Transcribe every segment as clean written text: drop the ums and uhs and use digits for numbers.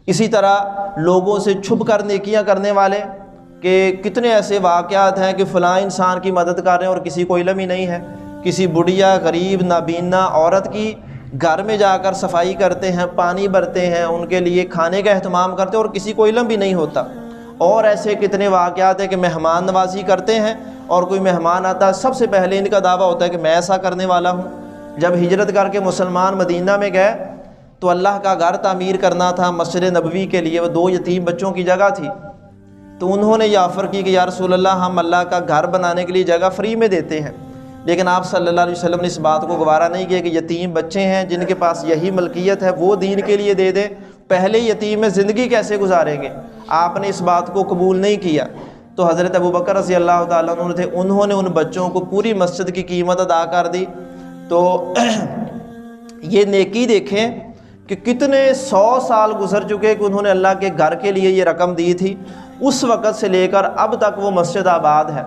اسی طرح لوگوں سے چھپ کر نیکیاں کرنے والے، کہ کتنے ایسے واقعات ہیں کہ فلاں انسان کی مدد کر رہے ہیں اور کسی کو علم ہی نہیں ہے، کسی بڑھیا غریب نابینا عورت کی گھر میں جا کر صفائی کرتے ہیں، پانی بھرتے ہیں، ان کے لیے کھانے کا اہتمام کرتے ہیں اور کسی کو علم بھی نہیں ہوتا۔ اور ایسے کتنے واقعات ہیں کہ مہمان نوازی کرتے ہیں، اور کوئی مہمان آتا ہے سب سے پہلے ان کا دعویٰ ہوتا ہے کہ میں ایسا کرنے والا ہوں۔ جب ہجرت کر کے مسلمان مدینہ میں گئے تو اللہ کا گھر تعمیر کرنا تھا مسجد نبوی کے لیے، وہ 2 یتیم بچوں کی جگہ تھی، تو انہوں نے یہ آفر کی کہ یا رسول اللہ ہم اللہ کا گھر بنانے کے لیے جگہ فری میں دیتے ہیں، لیکن آپ صلی اللہ علیہ وسلم نے اس بات کو گوارا نہیں کیا کہ یتیم بچے ہیں جن کے پاس یہی ملکیت ہے وہ دین کے لیے دے دیں، پہلے یتیم میں زندگی کیسے گزاریں گے؟ آپ نے اس بات کو قبول نہیں کیا۔ تو حضرت ابوبکر رضی اللہ تعالیٰ عنہ تھے، انہوں نے ان بچوں کو پوری مسجد کی قیمت ادا کر دی۔ تو یہ نیکی دیکھیں کہ کتنے 100 سال گزر چکے کہ انہوں نے اللہ کے گھر کے لیے یہ رقم دی تھی، اس وقت سے لے کر اب تک وہ مسجد آباد ہے۔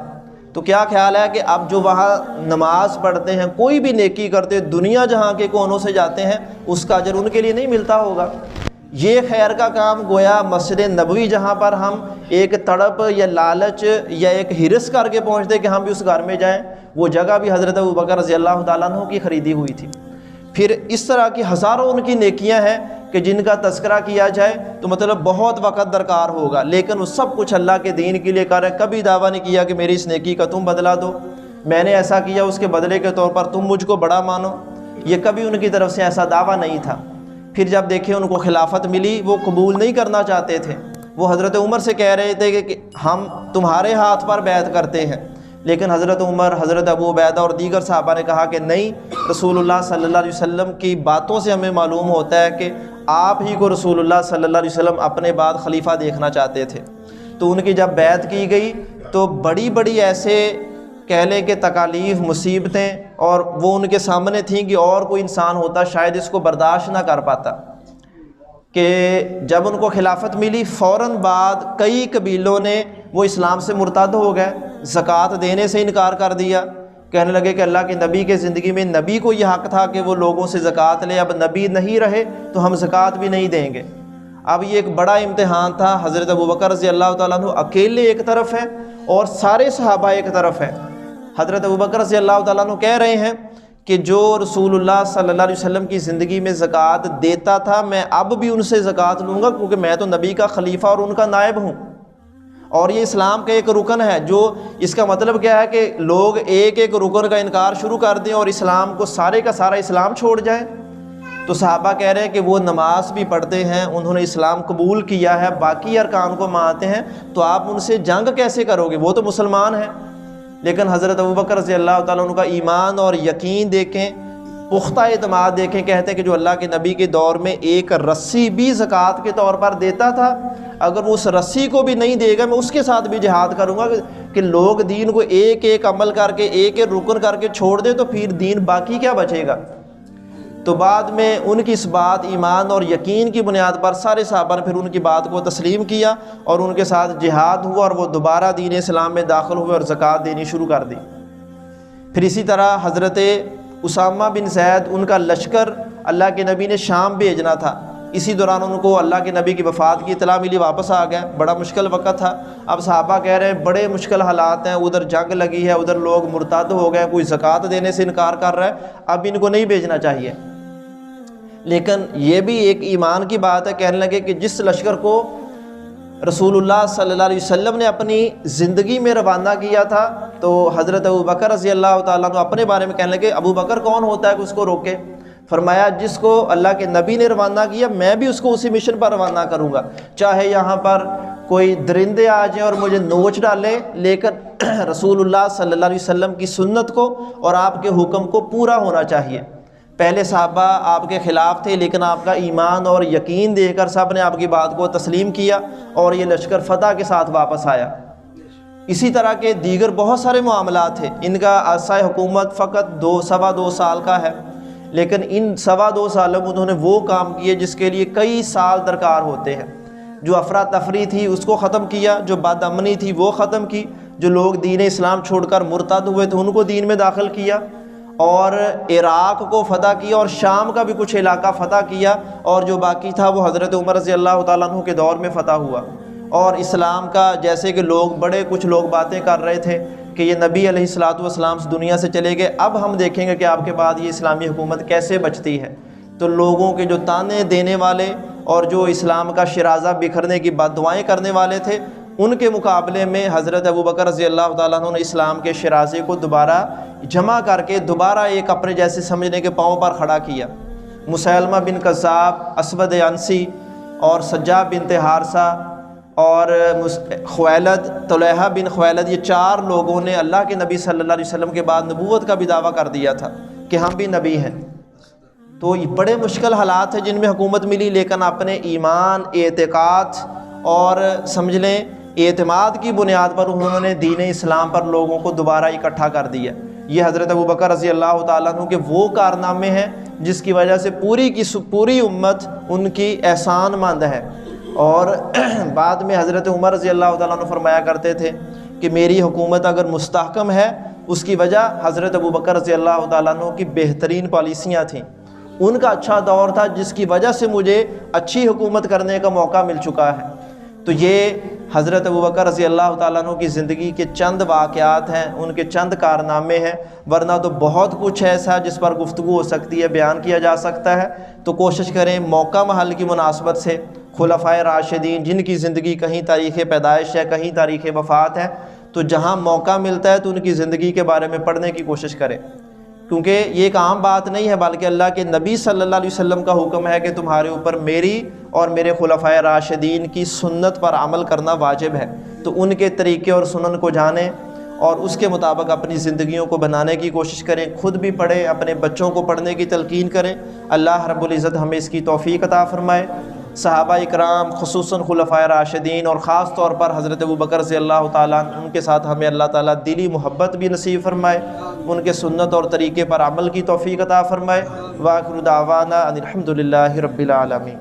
تو کیا خیال ہے کہ اب جو وہاں نماز پڑھتے ہیں، کوئی بھی نیکی کرتے، دنیا جہاں کے کونوں سے جاتے ہیں، اس کا اجر ان کے لیے نہیں ملتا ہوگا؟ یہ خیر کا کام گویا مسجد نبوی جہاں پر ہم ایک تڑپ یا لالچ یا ایک ہرس کر کے پہنچتے کہ ہم بھی اس گھر میں جائیں، وہ جگہ بھی حضرت ابوبکر رضی اللہ تعالیٰ عنہ کی خریدی ہوئی تھی۔ پھر اس طرح کی ہزاروں ان کی نیکیاں ہیں کہ جن کا تذکرہ کیا جائے تو مطلب بہت وقت درکار ہوگا، لیکن وہ سب کچھ اللہ کے دین کے لیے کر رہے ہیں۔ کبھی دعویٰ نہیں کیا کہ میری اس نیکی کا تم بدلہ دو، میں نے ایسا کیا اس کے بدلے کے طور پر تم مجھ کو بڑا مانو، یہ کبھی ان کی طرف سے ایسا دعویٰ نہیں تھا۔ پھر جب دیکھیں ان کو خلافت ملی، وہ قبول نہیں کرنا چاہتے تھے، وہ حضرت عمر سے کہہ رہے تھے کہ ہم تمہارے ہاتھ پر بیعت کرتے ہیں، لیکن حضرت عمر، حضرت ابو عبیدہ اور دیگر صحابہ نے کہا کہ نہیں، رسول اللہ صلی اللہ علیہ وسلم کی باتوں سے ہمیں معلوم ہوتا ہے کہ آپ ہی کو رسول اللہ صلی اللہ علیہ وسلم اپنے بعد خلیفہ دیکھنا چاہتے تھے۔ تو ان کی جب بیعت کی گئی تو بڑی بڑی ایسے کہہ لیں کہ تکالیف، مصیبتیں، اور وہ ان کے سامنے تھیں کہ اور کوئی انسان ہوتا شاید اس کو برداشت نہ کر پاتا، کہ جب ان کو خلافت ملی فوراً بعد کئی قبیلوں نے وہ اسلام سے مرتد ہو گئے، زکوٰۃ دینے سے انکار کر دیا، کہنے لگے کہ اللہ کے نبی کے زندگی میں نبی کو یہ حق تھا کہ وہ لوگوں سے زکوٰۃ لے، اب نبی نہیں رہے تو ہم زکوٰۃ بھی نہیں دیں گے۔ اب یہ ایک بڑا امتحان تھا۔ حضرت ابوبکر رضی اللہ تعالیٰ عنہ اکیلے ایک طرف ہیں اور سارے صحابہ ایک طرف ہیں۔ حضرت ابوبکر رضی اللہ تعالیٰ عنہ کہہ رہے ہیں کہ جو رسول اللہ صلی اللہ علیہ وسلم کی زندگی میں زکوٰۃ دیتا تھا میں اب بھی ان سے زکوٰۃ لوں گا، کیونکہ میں تو نبی کا خلیفہ اور ان کا نائب ہوں، اور یہ اسلام کا ایک رکن ہے۔ جو اس کا مطلب کیا ہے کہ لوگ ایک ایک رکن کا انکار شروع کر دیں اور اسلام کو سارے کا سارا اسلام چھوڑ جائیں۔ تو صحابہ کہہ رہے ہیں کہ وہ نماز بھی پڑھتے ہیں، انہوں نے اسلام قبول کیا ہے، باقی ارکان کو مانتے ہیں، تو آپ ان سے جنگ کیسے کرو گے؟ وہ تو مسلمان ہیں۔ لیکن حضرت ابوبکر رضی اللہ تعالیٰ عنہ کا ایمان اور یقین دیکھیں، پختہ اعتماد دیکھیں۔ کہتے ہیں کہ جو اللہ کے نبی کے دور میں ایک رسی بھی زکوٰۃ کے طور پر دیتا تھا، اگر وہ اس رسی کو بھی نہیں دے گا میں اس کے ساتھ بھی جہاد کروں گا، کہ لوگ دین کو ایک ایک عمل کر کے ایک ایک رکن کر کے چھوڑ دیں تو پھر دین باقی کیا بچے گا؟ تو بعد میں ان کی اس بات، ایمان اور یقین کی بنیاد پر سارے صحابہ نے پھر ان کی بات کو تسلیم کیا اور ان کے ساتھ جہاد ہوا، اور وہ دوبارہ دین اسلام میں داخل ہوئے اور زکوٰۃ دینی شروع کر دی۔ پھر اسی طرح حضرت اسامہ بن زید، ان کا لشکر اللہ کے نبی نے شام بھیجنا تھا، اسی دوران ان کو اللہ کے نبی کی وفات کی اطلاع ملی، واپس آ گئے، بڑا مشکل وقت تھا۔ اب صحابہ کہہ رہے ہیں بڑے مشکل حالات ہیں، ادھر جنگ لگی ہے، ادھر لوگ مرتد ہو گئے، کوئی زکوٰۃ دینے سے انکار کر رہا ہے، اب ان کو نہیں بھیجنا چاہیے۔ لیکن یہ بھی ایک ایمان کی بات ہے، کہنے لگے کہ جس لشکر کو رسول اللہ صلی اللہ علیہ وسلم نے اپنی زندگی میں روانہ کیا تھا، تو حضرت ابوبکر رضی اللہ تعالیٰ عنہ اپنے بارے میں کہنے لگے ابو بکر کون ہوتا ہے کہ اس کو روکے؟ فرمایا جس کو اللہ کے نبی نے روانہ کیا میں بھی اس کو اسی مشن پر روانہ کروں گا، چاہے یہاں پر کوئی درندے آ جائیں اور مجھے نوچ ڈالیں، لیکن رسول اللہ صلی اللہ علیہ وسلم کی سنت کو اور آپ کے حکم کو پورا ہونا چاہیے۔ پہلے صحابہ آپ کے خلاف تھے، لیکن آپ کا ایمان اور یقین دیکھ کر سب نے آپ کی بات کو تسلیم کیا اور یہ لشکر فتح کے ساتھ واپس آیا۔ اسی طرح کے دیگر بہت سارے معاملات ہیں۔ ان کا عرصہ حکومت فقط 2 سال کا ہے، لیکن ان 2 سالوں میں انہوں نے وہ کام کیے جس کے لیے کئی سال درکار ہوتے ہیں۔ جو افراتفری تھی اس کو ختم کیا، جو بد امنی تھی وہ ختم کی، جو لوگ دین اسلام چھوڑ کر مرتد ہوئے تھے ان کو دین میں داخل کیا، اور عراق کو فتح کیا اور شام کا بھی کچھ علاقہ فتح کیا، اور جو باقی تھا وہ حضرت عمر رضی اللہ تعالیٰ عنہ کے دور میں فتح ہوا۔ اور اسلام کا جیسے کہ کچھ لوگ باتیں کر رہے تھے کہ یہ نبی علیہ الصلوۃ والسلام سے دنیا سے چلے گئے، اب ہم دیکھیں گے کہ آپ کے بعد یہ اسلامی حکومت کیسے بچتی ہے۔ تو لوگوں کے جو تانے دینے والے اور جو اسلام کا شرازہ بکھرنے کی بد دعائیں کرنے والے تھے، ان کے مقابلے میں حضرت ابوبکر رضی اللہ تعالیٰ عنہ نے اسلام کے شرازے کو دوبارہ جمع کر کے دوبارہ ایک اپنے جیسے سمجھنے کے پاؤں پر کھڑا کیا۔ مسیلمہ بن کذاب، اسود عنسی اور سجاد بنت حارثہ اور خویلد، طلحہ بن خویلد، یہ 4 لوگوں نے اللہ کے نبی صلی اللہ علیہ وسلم کے بعد نبوت کا بھی دعویٰ کر دیا تھا کہ ہم بھی نبی ہیں۔ تو یہ بڑے مشکل حالات ہیں جن میں حکومت ملی، لیکن اپنے ایمان، اعتقاد اور سمجھ لیں اعتماد کی بنیاد پر انہوں نے دین اسلام پر لوگوں کو دوبارہ اکٹھا کر دیا۔ یہ حضرت ابوبکر رضی اللہ تعالیٰ عنہ کے وہ کارنامے ہیں جس کی وجہ سے پوری امت ان کی احسان مند ہے۔ اور بعد میں حضرت عمر رضی اللہ تعالیٰ عنہ فرمایا کرتے تھے کہ میری حکومت اگر مستحکم ہے، اس کی وجہ حضرت ابوبکر رضی اللہ تعالیٰ عنہ کی بہترین پالیسیاں تھیں، ان کا اچھا دور تھا جس کی وجہ سے مجھے اچھی حکومت کرنے کا موقع مل چکا ہے۔ تو یہ حضرت ابوبکر رضی اللہ تعالیٰ عنہ کی زندگی کے چند واقعات ہیں، ان کے چند کارنامے ہیں، ورنہ تو بہت کچھ ایسا جس پر گفتگو ہو سکتی ہے، بیان کیا جا سکتا ہے۔ تو کوشش کریں موقع محل کی مناسبت سے خلفائے راشدین جن کی زندگی کہیں تاریخ پیدائش ہے، کہیں تاریخ وفات ہے، تو جہاں موقع ملتا ہے تو ان کی زندگی کے بارے میں پڑھنے کی کوشش کریں، کیونکہ یہ ایک عام بات نہیں ہے بلکہ اللہ کے نبی صلی اللہ علیہ وسلم کا حکم ہے کہ تمہارے اوپر میری اور میرے خلفائے راشدین کی سنت پر عمل کرنا واجب ہے۔ تو ان کے طریقے اور سنن کو جانیں اور اس کے مطابق اپنی زندگیوں کو بنانے کی کوشش کریں، خود بھی پڑھیں، اپنے بچوں کو پڑھنے کی تلقین کریں۔ اللہ رب العزت ہمیں اس کی توفیق عطا فرمائے۔ صحابہ اکرام خصوصاً خلفائے راشدین اور خاص طور پر حضرت ابوبکر رضی اللہ تعالیٰ ان کے ساتھ ہمیں اللہ تعالیٰ دلی محبت بھی نصیب فرمائے، ان کے سنت اور طریقے پر عمل کی توفیق عطا فرمائے۔ وآخر دعوانا ان الحمد للہ رب العالمین۔